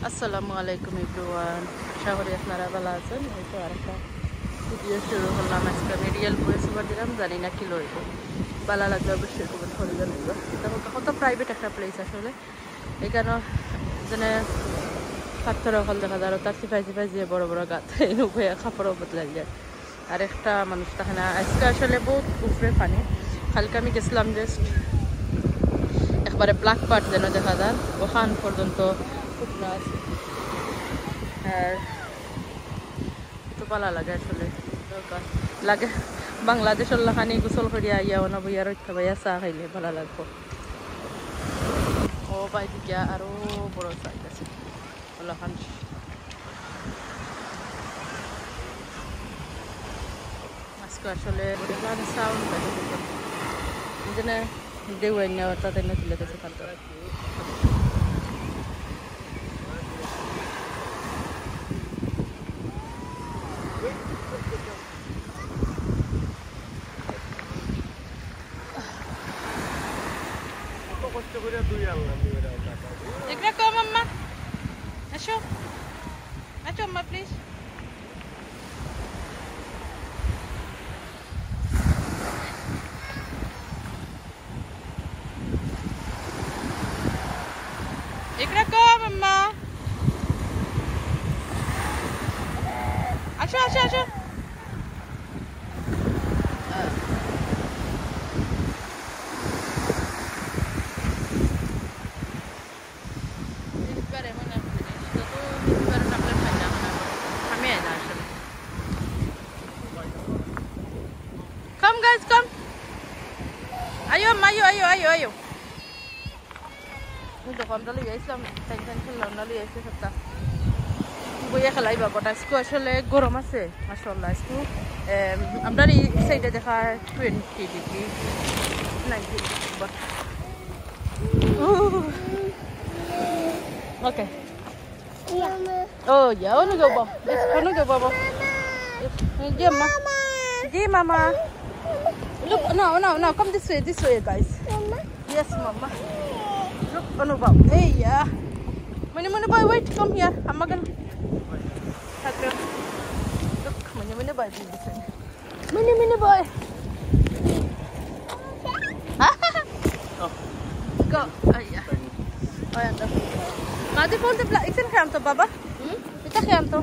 আসসালামু আলাইকুম এভরিওয়ান, আশা করি আপনারা ভালো আছেন। এই তো আরেকটা ভিডিও শুরু করলাম। আজকে আমি রিয়েল ভয়েস ওভার দিলাম, জানি না কি লইব, ভালো লাগবে অবশ্যই কমেন্ট করে জানাইব। তখন কত প্রাইভেট একটা প্লেস আসলে, এখানে যেন পাথর হল দেখা যায়, আর তার সিপাই যে বড় বড় গাছ এই নৌকায় কাপড়ও বদলাই যায়, আর একটা মানুষ থাকে না। আজকে আসলে বহুত উপরে পানি। কালকে আমি গেছিলাম জাস্ট একবারে ব্ল্যাক পার্ট যেন দেখা যায়, ওখান পর্যন্ত শুকনো আছে। আর তো ভালো লাগে আসলে, লাগে বাংলাদেশের লাখানি গোসল করিয়া আইয়া না বইয়া রক্ষা বাইয়া চা খাইলে ভালো লাগবো। ও বাইদিকে আরো বড় সাইজ আছে ওলাখান। আজকে আসলে সাউন্ড যেন দেওয়াই নেওয়া তাদের না তুলে গেছে কালকে। এগুলা কম আম্মা, আসো আসো আম্মা প্লিজ। এগুলা কম আম্মা, আসো আসো আসো। Come guys, come. Ayo, ayo, ayo, ayo, ayo. Ini kau ambil lagi Islam, tension kalau ambil lagi Islam sebab. Boleh kalau ibu kata sekolah asal goram ase, mashallah sekolah. Ambil lagi side dekha 20 degree, 19 but. Okay. Oh ya, onu go baba. Yes, onu go baba. Yes, mama. Ji mama. Look, no, come this way, guys. Mama. Yes, mama. Look, Anubhav. Hey, yeah. Mani boy, wait, come here. I'm gonna. Look, Mani boy, listen. Mani boy. Go. Oh, yeah. Oh, yeah. Madi phone the black. Iksan khayam to, Baba. Ita khayam to.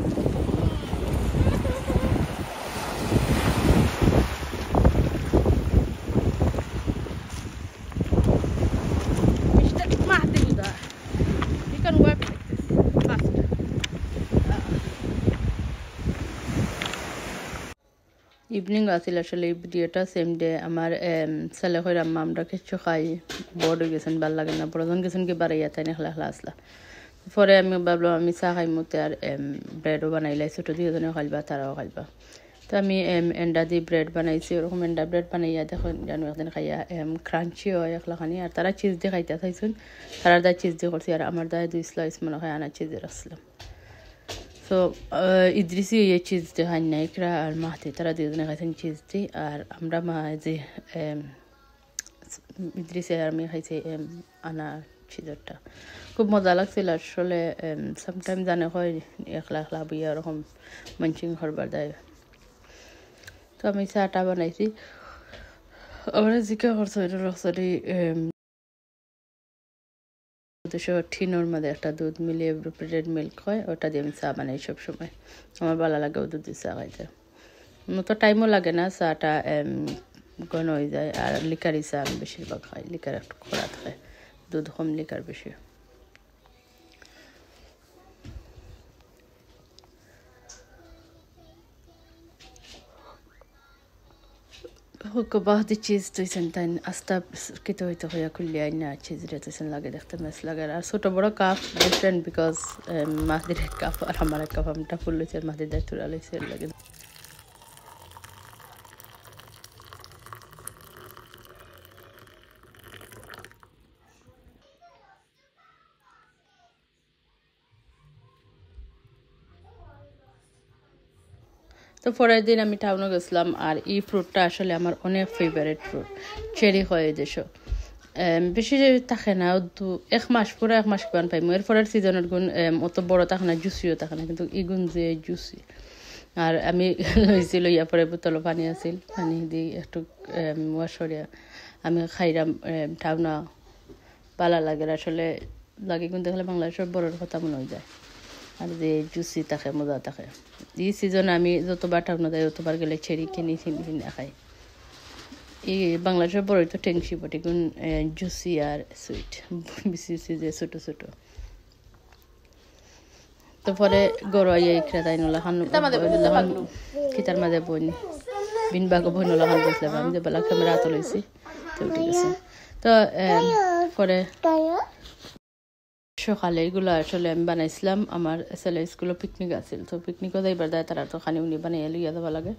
Evening আসিল আসলে এই ভিডিওটা same day আমার ছেলে কইরা আম্মা আমরা কিছু খাই, বড় গেছেন ভাল লাগে না, বড়জন গেছেন কি বাড়াইয়া তাই নেখলা খেলা আসলা। পরে আমি ভাবলাম আমি চা খাই মতে আর ব্রেডও বানাইলাই, ছোটো দুজনে খাইবা তারাও খাইবা। তো আমি এন্ডা দিয়ে ব্রেড বানাইছি, ওরকম এন্ডা ব্রেড বানাইয়া দেখুন জানো একদিন খাইয়া ক্রাঞ্চি হয় একলাখানি। আর তারা চিজ দিয়ে খাইতে চাইছেন, তারার দায় চিজ দিয়ে করছি, আর আমার দায় 2 স্লাইস মনে হয় আনা চিজের আসলাম। তো ইদ্রিসি এই চিজ দিয়ে খাই না, ইকরা আর মাহাতি তারা দুজনে খাইছেন চিজ দিয়ে, আর আমরা মা যে ইদ্রিসি আর আমি খাইছি আনা চিজেরটা। খুব মজা লাগছিল আসলে। সামটাইম জানে হয় একলা বইয়া ওরকম মানচিং করবার দেয়। তো আমি চাটা বানাইছি, আমরা জিকা করছো এটা রকসরি ঠিনোর মধ্যে একটা দুধ মিলিয়ে রেড মিল্ক হয়, ওটা দিয়ে আমি চা বানাই সব সময়। আমার ভালো লাগে দুধ দিয়ে চা খাইতে, মতো টাইমও লাগে না, চাটা ঘন হয়ে যায়। আর লিকারি চা আমি বেশিরভাগ খাই, লিকার একটু খোলা থাকে, দুধ কম লিকার বেশি। بعض چیز تویسن تن استا که تو هیا کلی اینا چیز رو تویسن لگه دکتر مثل لگه আর ছোট বড় কাপ ডিফারেন্ট বিকজ মাহদির কাপ আর আমার কাপ আমটা ফুল হইছে, মাহদির দায়িত্ব আলাইছে লাগে। তো পরের দিন আমি টাউনে গেছিলাম, আর এই ফ্রুটটা আসলে আমার অনেক ফেভারিট ফ্রুট, চেরি হয় দেশ। বেশি থাকে না তো 1 মাস পুরো 1 মাস কোন পাই এর পরের সিজনের গুণ অত বড় থাকে না জুসিও থাকে না কিন্তু এই গুণ যে জুসি আর আমি লইছি লইয়া পরে বোতল পানি আছিল পানি দি একটু ওয়াশরিয়া আমি খাইরাম টাউনা ভালো লাগে আসলে লাগে কিন্তু দেখলে বাংলাদেশের বড়র কথা মনে হয়ে যায় আর যে জুসি থাকে মজা থাকে এই সিজন আমি যতবার টাউনা যাই ততবার গেলে চেরি কিনি খাই এই বাংলাদেশের বড় তো টেংসি বটে কোন জুসি আর সুইট বিসিসি যে ছোট ছোট তো পরে গরুয়া ইকরা তাই নলা খান কিতার মাঝে বইন বিন বাগো বইন নলা খান বসলাম আমি যে বেলা ক্যামেরা তো লইছি তো ঠিক আছে তো পরে সকালে এগুলো আসলে আমি বানাইছিলাম আমার ছেলে স্কুলে পিকনিক আছিল তো পিকনিকও যাইবার দেয় তারা তো খানি উনি বানাইয়া লইয়া যাওয়া লাগে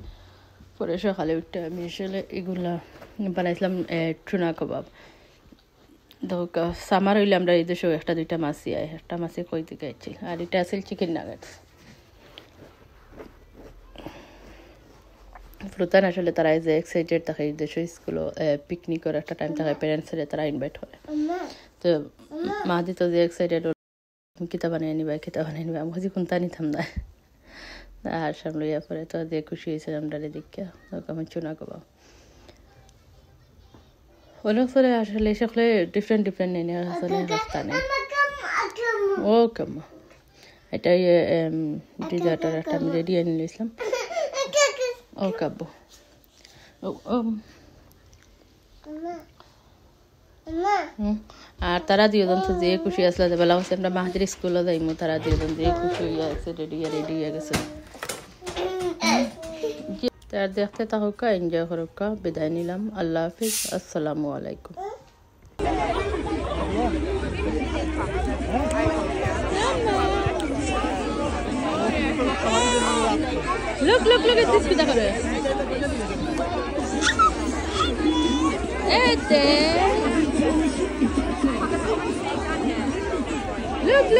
পরে সকালে উঠতে আমি আসলে এগুলা বানাইছিলাম টুনা কাবাব তো সামার হইলে আমরা এই দেশে একটা দুইটা মাছই আয় একটা মাছই কই থেকে আইছিল আর এটা আছিল চিকেন নাগেটস ফ্রুতান আসলে তারা যে এক্সাইটেড থাকে এই দেশে স্কুলে পিকনিকের একটা টাইম থাকে প্যারেন্টসরা তারা ইনভাইট করে তো মাদি তো যে এক্সাইটেড কিতা বানিয়ে নিবা আমি হজি কোনটা নিতাম না আর সামনে ইয়া পরে তো যে খুশি হয়েছে আমরা দেখে আমি চুনা কাবাব হলো পরে আসলে সকলে ডিফারেন্ট নিয়ে আসলে রাস্তা নেই ও কাম্মা এটা ডিজার্টার একটা আমি রেডি আনি নিয়েছিলাম ও কাব্বু আর তারা দুজন তো যে খুশি আসলে বেলা হচ্ছে আমরা মাহাতির স্কুলে যাইমু তারা দুজন যে খুশি হয়ে আছে রেডি হয়ে গেছে তার দেখতে থাকুক এনজয় করুক বিদায় নিলাম আল্লাহ হাফিজ আসসালামু আলাইকুম look at this pita kare ete look